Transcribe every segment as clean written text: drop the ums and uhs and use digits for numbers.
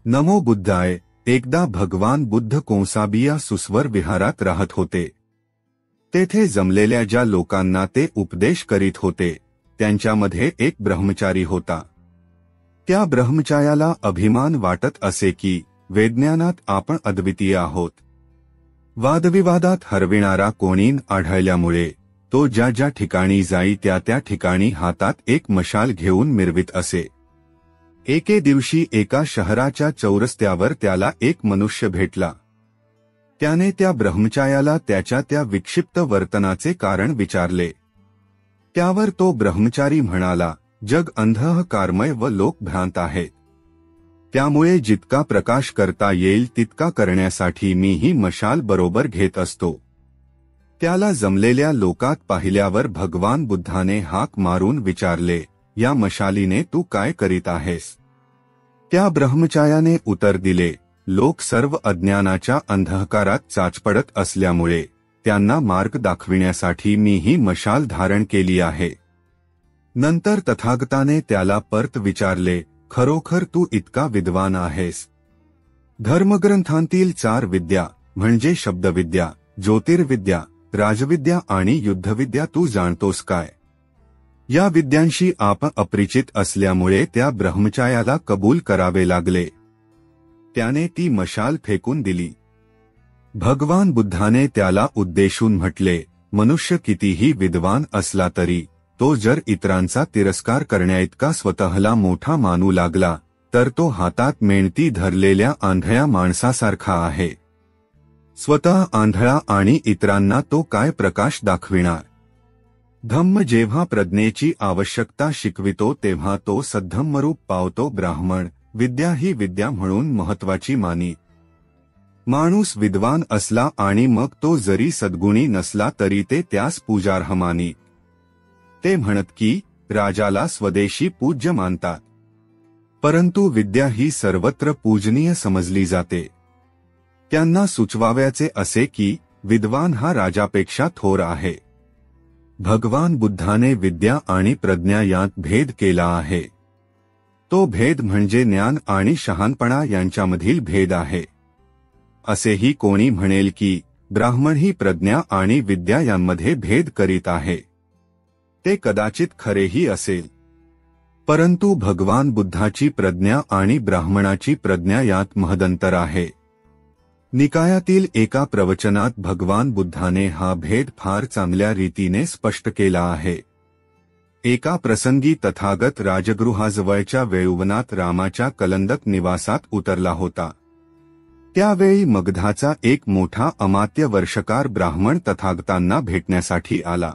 नमो बुद्धाय. एकदा भगवान बुद्ध कोसाबिया सुस्वर विहारात राहत होते. तेथे जमलेल्या ज्या लोकांना ते उपदेश करीत होते त्यांच्यामध्ये एक ब्रह्मचारी होता. त्या ब्रह्मचार्याला अभिमान वाटत असे की वेदज्ञानात आपण अद्वितीय आहोत. वादविवादात हरविणारा कोणी आढळल्यामुळे तो ज्या ज्या ठिकाणी जाई त्या त्या ठिकाणी हातात एक मशाल घेऊन मिरवित असे. एके दिवशी एका शहराच्या चौरस्त्यावर त्याला एक मनुष्य भेटला. त्याने त्या ब्रह्मचार्याला त्याच्या त्या विक्षिप्त वर्तनाचे कारण विचारले. त्यावर तो ब्रह्मचारी म्हणाला, जग अंधकारमय व लोक भ्रांत आहेत. त्यामुळे जितका प्रकाश करता येईल तितका करण्यासाठी मी ही मशाल बरोबर घेत असतो. त्याला जमलेल्या लोकात पाहिल्यावर भगवान बुद्धाने हाक मारून विचारले, या मशालीने तू काय करीत आहेस? त्या ब्रह्मचार्याने उत्तर दिले, लोक सर्व अज्ञानाच्या अंधकारात चाचपडत असल्यामुळे त्यांना मार्ग दाखविण्यासाठी मी ही मशाल धारण केली आहे. नंतर तथागताने त्याला परत विचारले, खरोखर तू इतका विद्वान आहेस? धर्मग्रंथांतील 4 विद्या म्हणजे शब्दविद्या, ज्योतिर्विद्या, राजविद्या आणि युद्धविद्या तू जाणतोस काय? या विद्यांशी आपण अपरिचित असल्यामुळे त्या ब्रह्मचार्याला कबूल करावे लागले. त्याने ती मशाल फेकून दिली. भगवान बुद्धाने त्याला उद्देशून म्हटले, मनुष्य कितीही विद्वान असला तरी तो जर इतरांचा तिरस्कार करण्याइतका स्वतःला मोठा मानू लागला तर तो हातात मेणती धरलेल्या आंधळ्या माणसासारखा आहे. स्वतः आंधळा आणि इतरांना तो काय प्रकाश दाखविणार? धम्म जेव्हा प्रज्ञेची आवश्यकता शिकवितो तेव्हा तो सद्धम्मरूप पावतो. ब्राह्मण विद्या ही विद्या म्हणून महत्वाची मानी. माणूस विद्वान असला आणि मग तो जरी सद्गुणी नसला तरी ते त्यास पूजार्ह मानी. ते म्हणत की राजाला स्वदेशी पूज्य मानतात, परंतु विद्या ही सर्वत्र पूजनीय समजली जाते. त्यांना सुचवाव्याचे असे की विद्वान हा राजापेक्षा थोर आहे. भगवान बुद्धाने विद्या आणि प्रज्ञा यात भेद केला आहे. तो भेद म्हणजे ज्ञान आणि शहाणपणा यांच्यामधील भेद आहे. असेही कोणी म्हणेल की ब्राह्मण ही प्रज्ञा आणि विद्या यांमध्ये भेद करीत आहे. ते कदाचित खरेही असेल, परंतु भगवान बुद्धाची प्रज्ञा आणि ब्राह्मणाची प्रज्ञा यात महदंतर आहे. निकायातील एका प्रवचनात भगवान बुद्धाने हा भेद फार चांगल्या रीतीने स्पष्ट केला आहे. एका प्रसंगी तथागत राजगृहाजवळच्या वेळुवनात रामाच्या कलंदक निवासात उतरला होता. त्यावेळी मगधाचा एक मोठा अमात्य वर्षकार ब्राह्मण तथागतांना भेटण्यासाठी आला.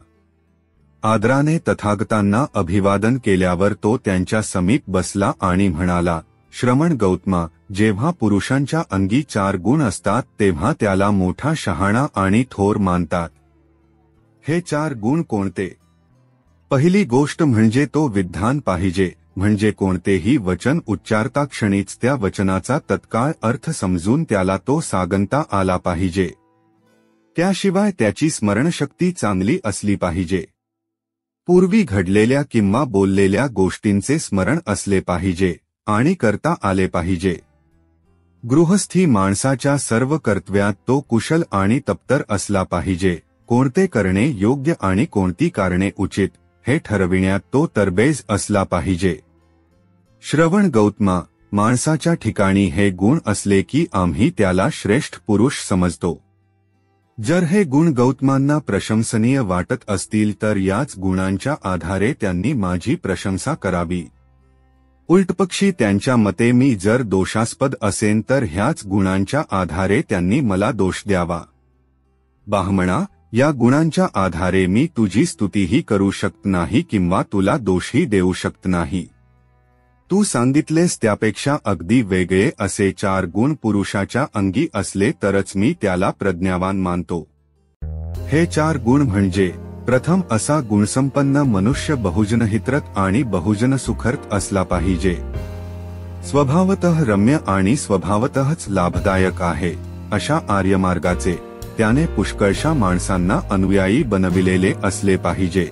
आदराने तथागतांना अभिवादन केल्यावर तो त्यांच्या समीप बसला आणि म्हणाला, श्रमण गौतमा, जेव्हा पुरुषांच्या अंगी 4 गुण असतात तेव्हा त्याला मोठा शहाणा आणि थोर मानतात. हे 4 गुण कोणते? पहिली गोष्ट म्हणजे तो विद्वान पाहिजे, म्हणजे कोणतेही वचन उच्चारता क्षणीच त्या वचनाचा तत्काळ अर्थ समजून त्याला तो सांगता आला पाहिजे. त्याशिवाय त्याची स्मरणशक्ती चांगली असली पाहिजे. पूर्वी घडलेल्या किंवा बोललेल्या गोष्टींचे स्मरण असले पाहिजे आणि करता आले पाहिजे. गृहस्थी माणसाच्या सर्व कर्तव्यात तो कुशल आणि तत्पर असला पाहिजे. कोणते करणे योग्य आणि कोणती कारणे उचित हे ठरविण्यात तो तरबेज असला पाहिजे. श्रवण गौतमा, माणसाच्या ठिकाणी हे गुण असले की आम्ही त्याला श्रेष्ठ पुरुष समजतो. जर हे गुण गौतमांना प्रशंसनीय वाटत असतील तर याच गुणांच्या आधारे त्यांनी माझी प्रशंसा करावी. उलटपक्षी त्यांच्या मते मी जर दोषास्पद असेन तर ह्याच गुणांच्या आधारे त्यांनी मला दोष द्यावा. बाह्मणा, या गुणांच्या आधारे मी तुझी स्तुतीही करू शकत नाही किंवा तुला दोषही देऊ शकत नाही. तू सांगितलेस त्यापेक्षा अगदी वेगळे असे 4 गुण पुरुषाच्या अंगी असले तरच मी त्याला प्रज्ञावान मानतो. हे 4 गुण म्हणजे, प्रथम असा गुणसंपन्न मनुष्य बहुजनहितरत आणि बहुजनसुखरत असला पाहिजे. स्वभावतः रम्य आणि स्वभावतःच लाभदायक आहे अशा आर्यमार्गाचे त्याने पुष्कळशा माणसांना अनुयायी बनविलेले असले पाहिजे.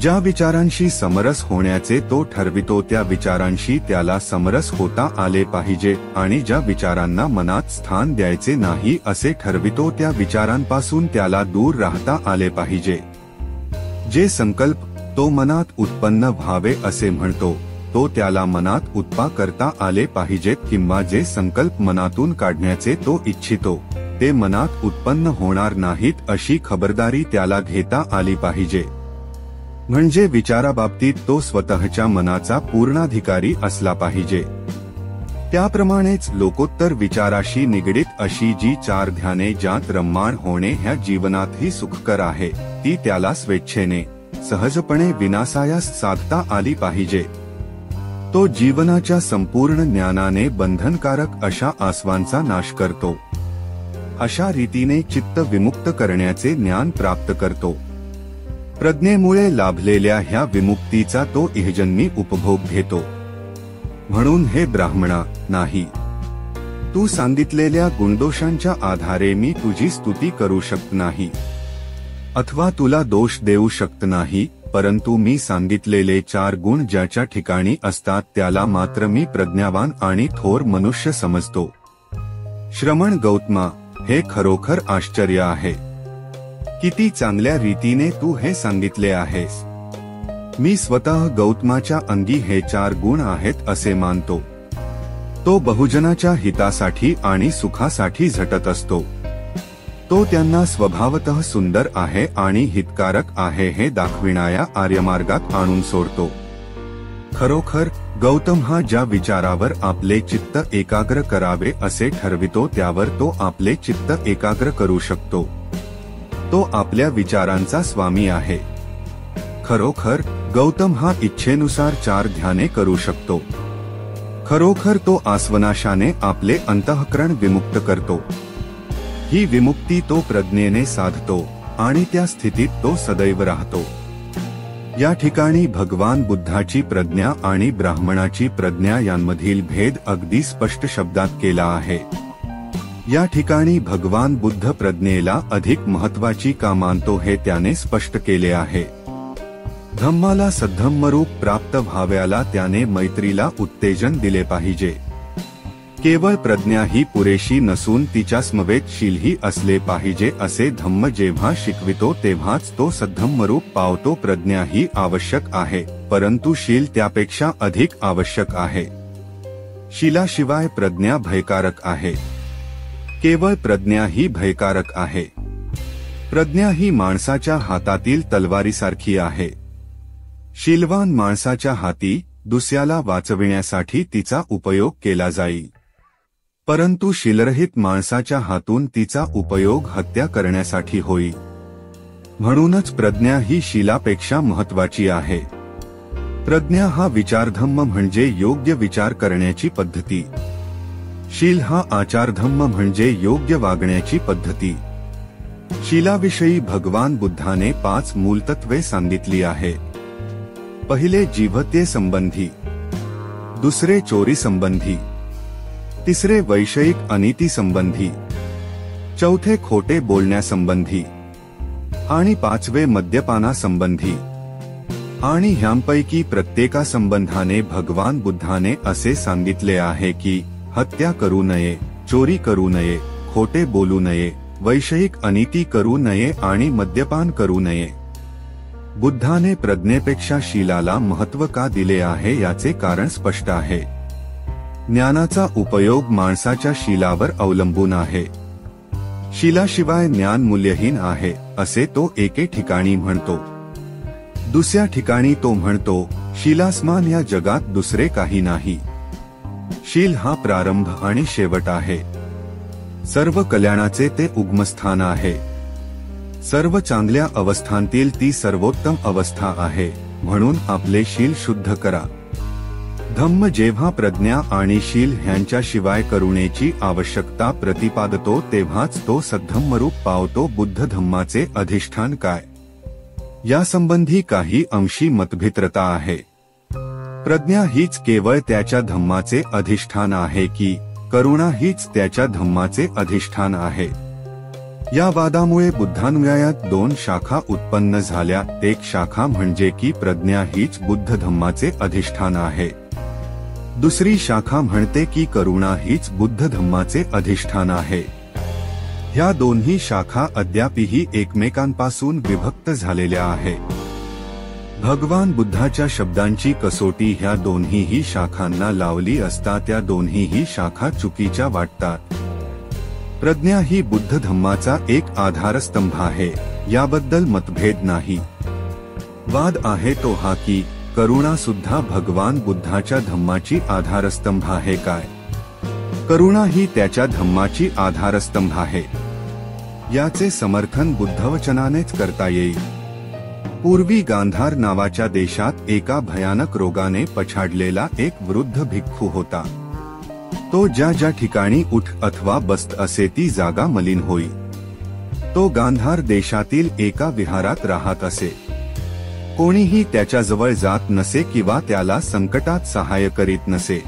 ज्या विचारांशी समरस होण्याचे तो ठरवितो त्या विचारांशी त्याला समरस होता आले पाहिजे आणि ज्या विचारांना मनात स्थान द्यायचे नाही असे ठरवितो त्या विचारांपासून त्याला दूर राहता आले पाहिजे. जे संकल्प तो मनात उत्पन्न व्हावे असे म्हणतो तो त्याला मनात उत्पा करता आले पाहिजेत किंवा जे संकल्प मनातून काढण्याचे तो इच्छितो ते मनात उत्पन्न होणार नाहीत अशी खबरदारी त्याला घेता आली पाहिजे. म्हणजे विचाराबाबतीत तो स्वतःच्या मनाचा पूर्णाधिकारी असला पाहिजे. त्याप्रमाणेच लोकोत्तर विचाराशी निगडीत अशी जी 4 ध्याने ज्यात रममाण होणे ह्या जीवनातही सुखकर आहे ती त्याला स्वेच्छेने सहजपणे विनासायास साधता आली पाहिजे. तो जीवनाच्या संपूर्ण ज्ञानाने बंधनकारक अशा आसवांचा नाश करतो. अशा रीतीने चित्त विमुक्त करण्याचे ज्ञान प्राप्त करतो. प्रज्ञेमुळे लाभलेल्या ह्या विमुक्तीचा तो इहजन्मी उपभोग घेतो. म्हणून हे ब्राह्मणा, नाही, तू सांगितलेल्या गुणदोषांच्या आधारे मी तुझी स्तुती करू शकत नाही अथवा तुला दोष देऊ शकत नाही, परंतु मी सांगितलेले 4 गुण ज्याच्या ठिकाणी असतात त्याला मात्र मी प्रज्ञावान आणि थोर मनुष्य समजतो. श्रमण गौतमा, हे खरोखर आश्चर्य आहे. किती चांगल्या रीतीने तू हे सांगितले आहेस. मी स्वतः गौतमाच्या अंगी हे 4 गुण आहेत असे मानतो. तो बहुजनाच्या हितासाठी आणि सुखासाठी झटत असतो. तो त्यांना स्वभावतः सुंदर आहे आणि हितकारक आहे हे दाखविणाया आर्यमार्गात आणून सोडतो. खरोखर गौतम हा ज्या विचारावर आपले चित्त एकाग्र करावे असे ठरवितो त्यावर तो आपले चित्त एकाग्र करू शकतो. तो आपल्या विचारांचा स्वामी आहे. खरोखर गौतम हा इच्छेनुसार 4 ध्याने करू शकतो. खरोखर तो आस्वनाशाने आपले अंतःकरण विमुक्त करतो. ही विमुक्ती तो प्रज्ञेने साधतो आणि त्या स्थितीत तो सदैव राहतो. या ठिकाणी भगवान बुद्धाची प्रज्ञा आणि ब्राह्मणाची प्रज्ञा यांमधील भेद अगदी स्पष्ट शब्दात केला आहे. या ठिकाणी भगवान बुद्ध प्रज्ञेला अधिक महत्वाची का मानतो हे त्याने स्पष्ट केले आहे. धम्माला सद्धम्मरूप प्राप्त व्हाव्याला त्याने मैत्रीला उत्तेजन दिले पाहिजे. केवळ प्रज्ञा ही पुरेशी नसून तिच्या समवेतशीलही असले पाहिजे असे धम्म जेव्हा शिकवितो तेव्हाच तो सद्धम्मरूप पावतो. प्रज्ञा ही आवश्यक आहे, परंतु शील त्यापेक्षा अधिक आवश्यक आहे. शीलाशिवाय प्रज्ञा भयकारक आहे. केवळ प्रज्ञा ही भयकारक आहे. प्रज्ञा ही माणसाच्या हातातील तलवारीसारखी आहे. शीलवान माणसाच्या हाती दुसऱ्याला वाचविण्यासाठी तिचा उपयोग केला जाईल, परंतु शीलरहित माणसाच्या हातून तिचा उपयोग हत्या करण्यासाठी होईल. म्हणूनच प्रज्ञा ही शीलापेक्षा महत्वाची आहे. प्रज्ञा हा विचारधम्म म्हणजे योग्य विचार करण्याची पद्धती. शील हा आचारधम्म म्हणजे योग्य वागण्याची पद्धती. शीलाविषयी भगवान बुद्धाने 5 मूलतत्वे सांगितली आहे. पहिले जीवहत्ये संबंधी, दुसरे चोरी संबंधी, तिसरे वैषयिक अनीती संबंधी, चौथे खोटे बोलण्यासंबंधी आणि 5वे मद्यपाना संबंधी. आणि ह्यांपैकी प्रत्येका संबंधाने भगवान बुद्धाने असे सांगितले आहे की हत्या करू नये, चोरी करू नये, खोटे बोलू नये, वैषयिक अनीती करू नये आणि मद्यपान करू नये. बुद्धाने प्रज्ञेपेक्षा शीलाला महत्त्व का दिले आहे याचे कारण स्पष्ट आहे. ज्ञानाचा उपयोग माणसाच्या शीलावर अवलंबून आहे. शीलाशिवाय ज्ञान मूल्यहीन आहे असे तो एके ठिकाणी म्हणतो. दुसऱ्या ठिकाणी तो म्हणतो शीलासमान या जगात दुसरे काही नाही. शील हा प्रारंभ आणि शेवट आहे. सर्व कल्याणाचे ते उगमस्थान आहे. सर्व चांगल्या अवस्थांतील ती सर्वोत्तम अवस्था आहे. म्हणून आपले शील शुद्ध करा. धम्म जेव्हा प्रज्ञा आणि शील ह्यांच्याशिवाय करुणेची आवश्यकता प्रतिपादतो तेव्हाच तो सद्धम्मरूप पावतो. बुद्ध धम्माचे अधिष्ठान काय यासंबंधी काही अंशी मतभित्रता आहे. प्रज्ञा हीच केवळ त्याच्या धम्माचे अधिष्ठान आहे की करुणा हीच त्याच्या धम्माचे अधिष्ठान आहे. या वादामुळे बुद्धानुयायात दोन शाखा उत्पन्न झाल्या। एक शाखा म्हणजे की प्रज्ञा हीच बुद्ध धम्माचे अधिष्ठान आहे। दुसरी शाखा म्हणते की करुणा हीच बुद्ध धम्माचे अधिष्ठान आहे। ह्या दोन्ही शाखा अद्यापही एकमेकांपासून विभक्त झालेल्या आहे। भगवान बुद्धाच्या शब्दांची कसोटी ह्या दोन्हीही शाखांना लावली असता त्या दोन्हीही शाखा चुकीच्या वाटतात। प्रज्ञा ही बुद्ध धम्माचा एक आधारस्तंभ आहे, याबद्दल मतभेद नाही। वाद आहे तो हा की करुणा सुद्धा भगवान बुद्धाच्या धम्माची आधारस्तंभ आहे काय? करुणा ही त्याच्या धम्माची आधारस्तंभ आहे, याचे समर्थन बुद्धवचनानेच करता येईल। पूर्वी गांधार नावाच्या देशात एका भयानक रोगाने पछाडलेला एक वृद्ध भिक्खू होता। तो ज्या ज्या ठिकाणी उठ अथवा बसत असे ती जागा मलिन होई। तो गांधार देशातील एका विहारात राहत असे। कोणीही त्याच्याजवळ जात नसे किंवा त्याला संकटात सहाय्य करीत नसे।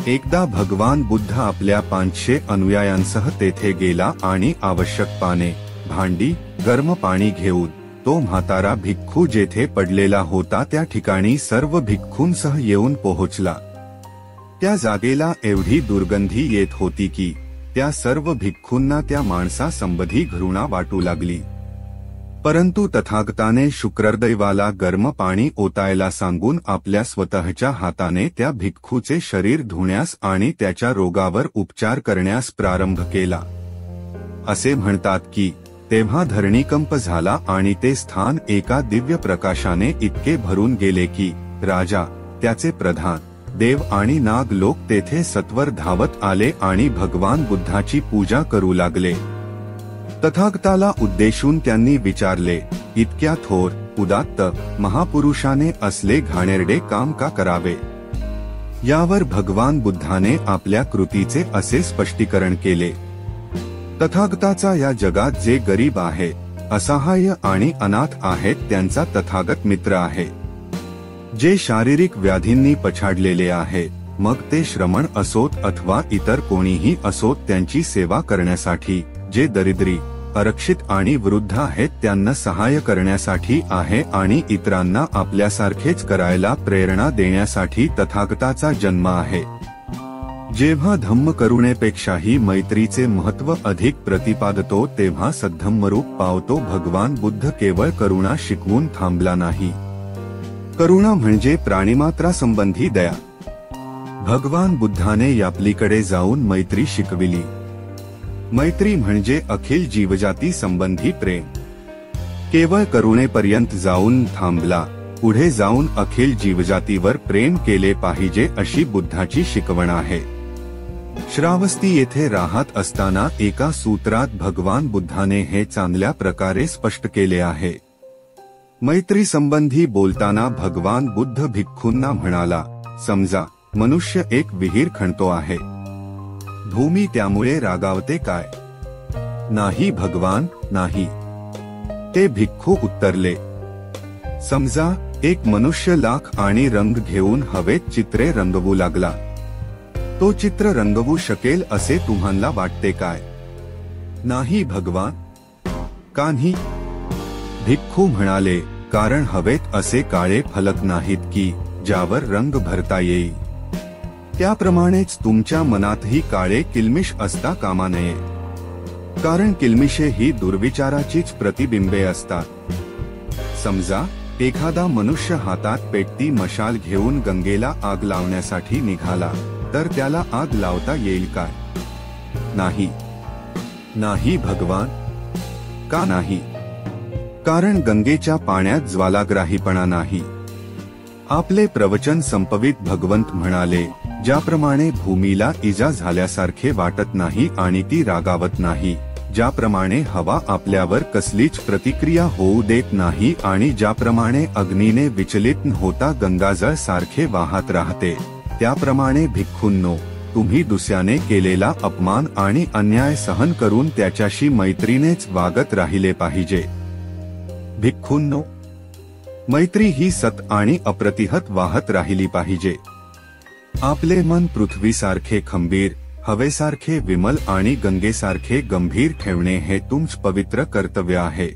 एकदा भगवान बुद्ध आपल्या 500 अनुयायांसह तेथे गेला आणि आवश्यक पाने, भांडी, गरम पाणी घेऊन तो म्हातारा भिक्खू जेथे पडलेला होता त्या ठिकाणी सर्व भिक्खूंसह येऊन पोहोचला। त्या जागेला एवढी दुर्गंधी येत होती की त्या सर्व भिक्खूंना त्या माणसासंबंधी घृणा वाटू लागली। परंतु तथागताने शुक्रदैवाला गरम पाणी ओतायला सांगून आपल्या स्वतःच्या हाताने त्या भिक्खूचे शरीर धुण्यास आणि त्याच्या रोगावर उपचार करण्यास प्रारंभ केला। असे म्हणतात की तेव्हा धरणीकंप झाला आणि ते स्थान एका दिव्य प्रकाशाने इतके भरून गेले की राजा, त्याचे प्रधान, देव आणि नाग लोक तेथे सत्वर धावत आले आणि भगवान बुद्धाची पूजा करू लागले। तथागताला उद्देशून त्यांनी विचारले, इतक्या थोर, उदात्त महापुरुषाने असले घाणेरडे काम का करावे? यावर भगवान बुद्धाने आपल्या कृतीचे असे स्पष्टीकरण केले, तथागताचा या जगात जे गरीब आहे, असहाय्य आणि अनाथ आहेत त्यांचा तथागत मित्र आहे। जे शारीरिक व्याधींनी पछाडलेले आहे, मग ते श्रमण असोत अथवा इतर कोणीही असोत, त्यांची सेवा करण्यासाठी, जे दरिद्री, अरक्षित आणि वृद्ध आहेत त्यांना सहाय्य करण्यासाठी आहे आणि इतरांना आपल्यासारखेच करायला प्रेरणा देण्यासाठी तथागताचा जन्म आहे। जेव्हा धम्म करुणेपेक्षाही मैत्रीचे महत्त्व अधिक प्रतिपादतो तेव्हा सद्धम्मरूप पावतो भगवान बुद्ध केवळ करुणा शिकवून थांबला नाही। करुणा म्हणजे प्राणिमात्रासंबंधी दया। भगवान बुद्धाने यापलीकडे जाऊन मैत्री शिकविली। मैत्री म्हणजे अखिल जीवजाती संबंधी प्रेम। केवळ करुणेपर्यंत जाऊन थांबला, पुढे जाऊन अखिल जीवजातीवर प्रेम केले पाहिजे अशी बुद्धाची शिकवण आहे। श्रावस्ती येथे राहत असताना एका सूत्रात भगवान बुद्धाने हे चांगल्या प्रकारे स्पष्ट केले आहे। मैत्री संबंधी बोलताना भगवान बुद्ध भिक्खूंना म्हणाला, समजा मनुष्य एक विहीर खणतो आहे, भूमी त्यामुळे रागावते काय? नाही भगवान, नाही। ते भिक्खू उत्तरले, समजा एक मनुष्य लाख आणि रंग घेऊन हवेत चित्रे रंगवू लागला, तो चित्र रंगवू शकेल असे तुम्हाला वाटते काय? नाही भगवान। का नाही? भिक्खू म्हणाले, कारण हवेत असे काळे फलक नाहीत की ज्यावर रंग भरता येईल। त्याप्रमाणेच तुमच्या मनातही काळे किल्मिष असता कामा नये, कारण किल्मिषे ही दुर्विचाराचीच प्रतिबिंबे असतात। समजा एखादा मनुष्य हातात पेटती मशाल घेऊन गंगेला आग लावण्यासाठी निघाला, तर त्याला आग लावता येईल काय? नाही। नाही भगवान। का नाही? कारण गंगेच्या पाण्यात ज्वालाग्राहीपणा नाही। आपले प्रवचन संपवित भगवंत म्हणाले, ज्याप्रमाणे भूमीला इजा झाल्यासारखे वाटत नाही आणि ती रागावत नाही, ज्याप्रमाणे हवा आपल्यावर कसलीच प्रतिक्रिया होऊ देत नाही आणि ज्याप्रमाणे अग्नीने विचलित होता गंगाजळ सारखे वाहत राहते, त्याप्रमाणे भिक्खूंनो, तुम्ही दुसऱ्याने केलेला अपमान आणि अन्याय सहन करून त्याच्याशी मैत्रीनेच वागत राहिले पाहिजे। भिक्खूंनो, मैत्री ही सत आणि अप्रतिहत वाहत राहिली पाहिजे। आपले मन पृथ्वीसारखे खंबीर, हवेसारखे विमल आणि गंगेसारखे गंभीर ठेवणे हे तुमचं पवित्र कर्तव्य आहे.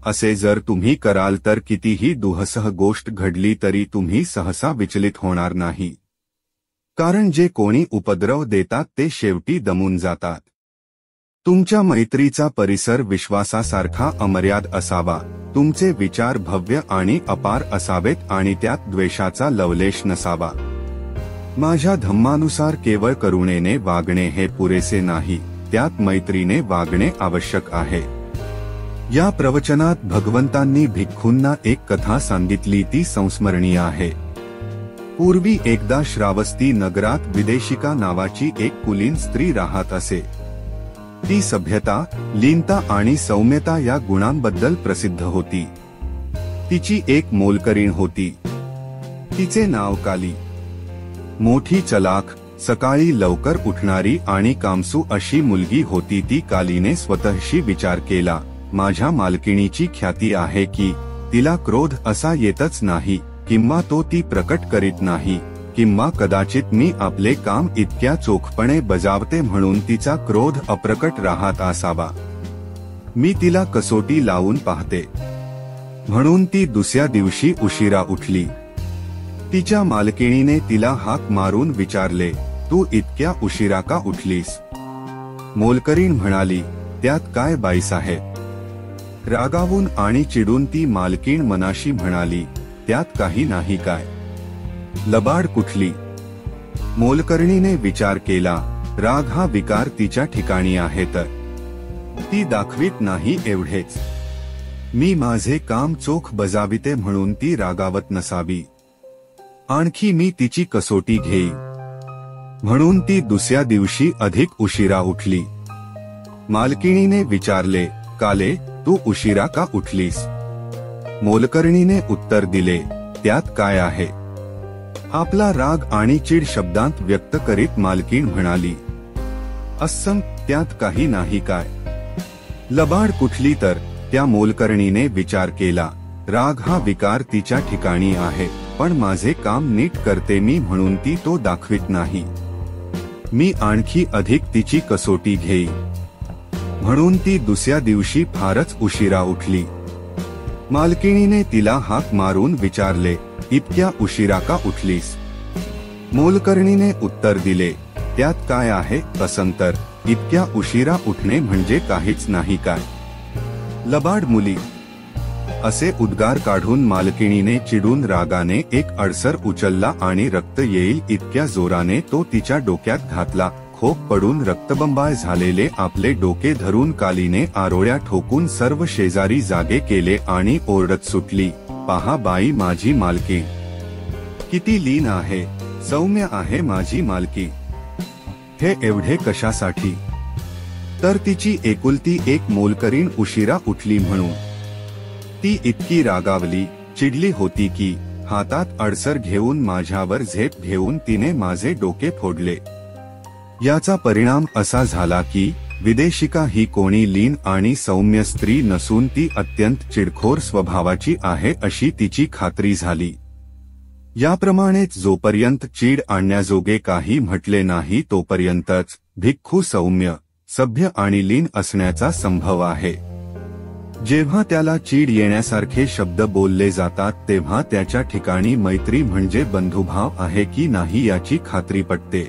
असे जर तुम्ही कराल तर कितीही दुःसह गोष्ट घडली तरी तुम्ही सहसा विचलित होणार नाही. कारण जे कोणी उपद्रव देतात ते शेवटी दमून जातात. तुमच्या मैत्रीचा परिसर विश्वासासारखा अमर्याद असावा. तुमचे विचार भव्य आणि अपार असावेत आणि त्यात द्वेषाचा लवलेश नसावा. माझ्या धम्मानुसार केवळ करुणेने वागणे हे पुरेसे नाही, त्यात मैत्रीने वागणे आवश्यक आहे. या प्रवचनात भगवंतांनी भिक्खूंना एक कथा सांगितली ती संस्मरणीय आहे. पूर्वी एकदा श्रावस्ती नगरात विदेशिका नावाची एक कुलीन स्त्री राहत असे. ती सभ्यता, लीनता आणि सौम्यता या गुणांबद्दल प्रसिद्ध होती. तिची एक मोलकरीण होती. तिचे नाव काली. मोठी चलाख, सकाळी लवकर उठणारी आणि कामसू अशी मुलगी होती ती. कालीने स्वतःशी विचार केला, माझ्या मालकिणीची ख्याती आहे की तिला क्रोध असा येतच नाही, किंवा तो ती प्रकट करीत नाही, किंवा कदाचित मी आपले काम इतक्या चोखपणे बजावते म्हणून तिचा क्रोध अप्रकट राहत असावा. मी तिला कसोटी लावून पाहते. म्हणून ती दुसऱ्या दिवशी उशिरा उठली. तिच्या मालकिणीने तिला हाक मारून विचारले, तू इतक्या उशिरा का उठलीस? मोलकरीण म्हणाली, त्यात काय बाईस आहे? रागावून आणि चिडून ती मालकीण मनाशी म्हणाली, त्यात काही नाही काय? लबाड कुठली? मोलकर्णीने विचार केला, राग हा विकार तिच्या ठिकाणी आहे तर ती दाखवित नाही एवढेच. मी माझे काम चोख बजाविते म्हणून ती रागावत नसावी. आणखी मी तिची कसोटी घेई. म्हणून ती दुसऱ्या दिवशी अधिक उशिरा उठली. मालकिणीने विचारले, काले, तू उशिरा का उठलीस? मोलकर्णीने उत्तर दिले, त्यात काय आहे? आपला राग आणि चीड शब्दांत व्यक्त करीत मालकीण म्हणाली, अस्सम, त्यात काही नाही काय? लबाड कुठली तर? त्या मोलकर्णीने विचार केला, राग हा विकार तिच्या ठिकाणी आहे, पण माझे काम नीट करते मी म्हणून ती तो दाखवित नाही. मी आणखी अधिक तिची कसोटी घेई. म्हणून ती दुसऱ्या दिवशी फारच उशिरा उठली. मालकिणीने तिला हाक मारून विचारले, इतक्या उशिरा का उठलीस? मोलकर्णीने उत्तर दिले, त्यात काय आहे असंतर? इतक्या उशिरा उठणे म्हणजे काहीच नाही काय? लबाड मुली. असे उद्गार काढून मालकिणीने चिडून रागाने एक अडसर उचलला आणि रक्त येईल इतक्या जोराने तो तिच्या डोक्यात घातला. खोक पडून रक्तबंबाळ झालेले आपले डोके धरून कालीने आरोळ्या ठोकून सर्व शेजारी जागे केले आणि ओरडत सुटली, पहा बाई, माझी मालकी किती लीन आहे, सौम्य आहे माझी मालकी. हे एवढे कशासाठी? तर तिची एकुलती एक मोलकरीण उशिरा उठली म्हणून. ती इतकी रागावली, चिडली होती की हातात अडसर घेऊन माझ्यावर झेप घेऊन तिने माझे डोके फोडले. याचा परिणाम असा झाला की विदेशिका ही कोणी लीन आणि सौम्य स्त्री नसून ती अत्यंत चिडखोर स्वभावाची आहे अशी तिची खात्री झाली. याप्रमाणेच जोपर्यंत चीड आणण्याजोगे काही म्हटले नाही तोपर्यंतच भिक्खू सौम्य, सभ्य आणि लीन असण्याचा संभव आहे. जेव्हा त्याला चीड येण्यासारखे शब्द बोलले जातात तेव्हा त्याच्या ठिकाणी मैत्री म्हणजे बंधुभाव आहे की नाही याची खात्री पटते.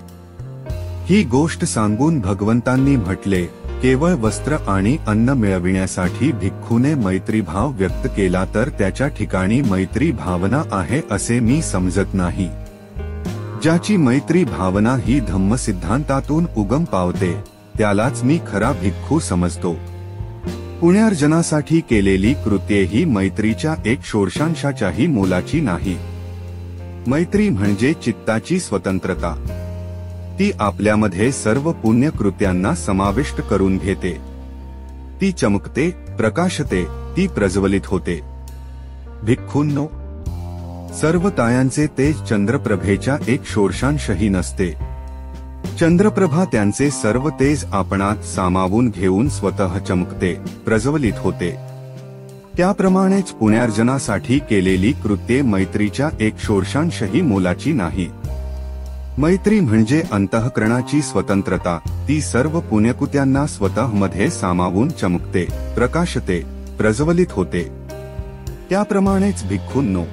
ही गोष्ट सांगून भगवंतांनी म्हटले, केवळ वस्त्र आणि अन्न मिळविण्यासाठी भिक्खूने मैत्रीभाव व्यक्त केला तर त्याच्या ठिकाणी मैत्री भावना आहे असे मी समजत नाही. ज्याची मैत्री भावना ही धम्म सिद्धांतातून उगम पावते त्यालाच मी खरा भिक्खू समजतो. पुण्यार्जनासाठी केलेली कृत्ये ही मैत्रीच्या एक षोडशांशाच्याही मोलाची नाही. मैत्री म्हणजे चित्ताची स्वतंत्रता. ती आपल्यामध्ये सर्व पुण्य कृत्यांना समाविष्ट करून घेते. ती चमकते, प्रकाशते, ती प्रज्वलित होते. भिक्खूंनो, सर्व तायांचे तेज चंद्रप्रभेच्या एक षोडशांशही नसते. चंद्रप्रभा त्यांचे सर्व तेज आपणात सामावून घेऊन स्वतः चमकते, प्रज्वलित होते. त्याप्रमाणेच पुण्यार्जनासाठी केलेली कृत्ये मैत्रीच्या एक षोडशांशही मोलाची नाही. मैत्री म्हणजे अंतःकरणाची स्वतंत्रता, ती सर्व पुण्यकृत्यांना स्वतःमध्ये सामावून चमकते, प्रकाशते, प्रज्वलित होते. त्याप्रमाणेच भिक्खूंनो,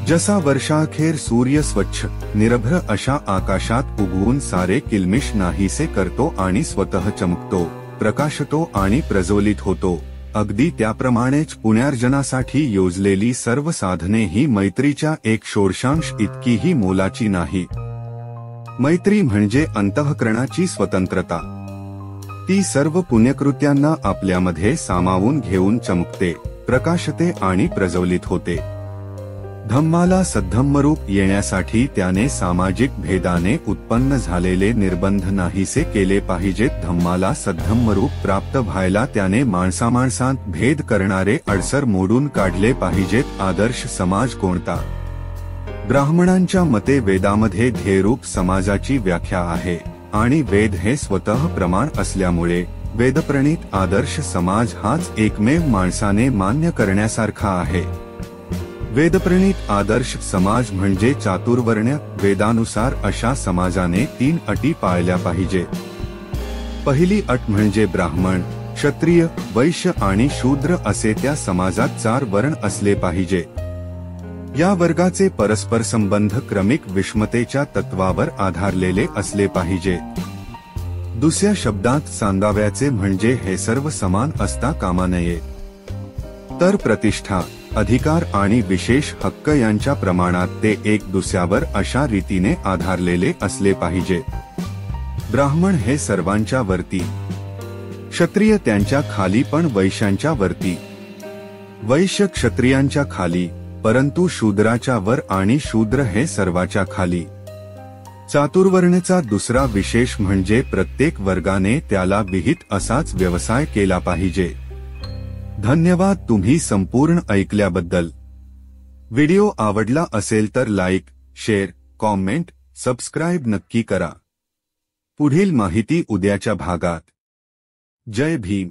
जसा वर्षाअखेर सूर्य स्वच्छ निर्भ्र अशा आकाशात उगवून सारे किलमिश नाहीसे करतो आणि स्वतः चमकतो, प्रकाशतो आणि प्रज्वलित होतो, अगदी त्याप्रमाणेच पुण्यार्जनासाठी योजलेली सर्व साधने ही मैत्रीच्या एक षोडशांश इतकीही मोलाची नाही. मैत्री म्हणजे अंतःकरणाची स्वतंत्रता, ती सर्व पुण्यकृत्यांना आपल्यामध्ये सामावून घेऊन चमकते, प्रकाशते आणि प्रज्वलित होते. धम्माला सद्धम्मरूप येण्यासाठी त्याने सामाजिक भेदाने उत्पन्न झालेले निर्बंध नाहीसे केले पाहिजेत. धम्माला सद्धम्मरूप प्राप्त व्हायला त्याने माणसामाणसांत भेद करणारे अडसर मोडून काढले पाहिजेत. आदर्श समाज कोणता? ब्राह्मणांच्या मते वेदामध्ये ध्येयरूप समाजाची व्याख्या आहे आणि वेद हे स्वतः प्रमाण असल्यामुळे वेदप्रणीत आदर्श समाज हाच एकमेव माणसाने मान्य करण्यासारखा आहे. वेदप्रणीत आदर्श समाज म्हणजे चातुर्वर्ण्य वेदानुसार अशा समाजाने 3 अटी पाळल्या पाहिजे. पहिली अट म्हणजे ब्राह्मण, क्षत्रिय, वैश्य आणि शूद्र असे त्या समाजात 4 वर्ण असले पाहिजे. या वर्गाचे परस्पर संबंध क्रमिक विषमतेच्या तत्वावर आधारलेले असले पाहिजे. दुसऱ्या शब्दात सांगावयाचे म्हणजे हे सर्व समान असता कामा नये, तर प्रतिष्ठा, अधिकार आणि विशेष हक्क यांच्या प्रमाणात ते एक दुसऱ्यावर अशा रीतीने आधारलेले असले पाहिजे. ब्राह्मण हे सर्वांच्या वरती, क्षत्रिय त्यांच्या खाली पण वैश्यांच्या वरती, वैश्य क्षत्रियांच्या खाली परंतु शूद्राच्या वर आणि शूद्र हे सर्वाच्या खाली. चातुर्वर्ण्याचा दुसरा विशेष म्हणजे प्रत्येक वर्गाने त्याला विहित असाच व्यवसाय केला पाहिजे. धन्यवाद तुम्ही संपूर्ण ऐकल्याबद्दल. व्हिडिओ आवडला असेल तर लाईक, शेअर, कॉमेंट, सबस्क्राईब नक्की करा. पुढील माहिती उद्याच्या भागात. जय भीम.